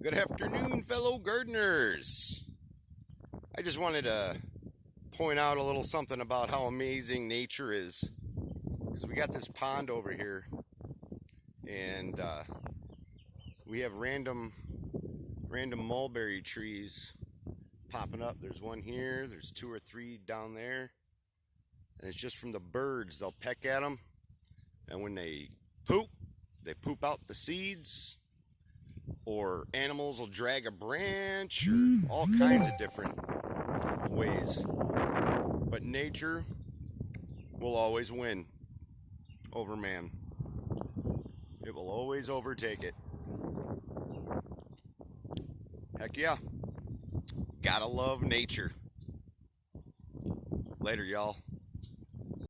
Good afternoon, fellow gardeners. I just wanted to point out a little something about how amazing nature is. Because we got this pond over here, and we have random mulberry trees popping up. There's one here, there's two or three down there. And it's just from the birds. They'll peck at them, and when they poop out the seeds, or animals will drag a branch, or all kinds of different ways. But nature will always win over man. It will always overtake it. Heck yeah. Gotta love nature. Later, y'all.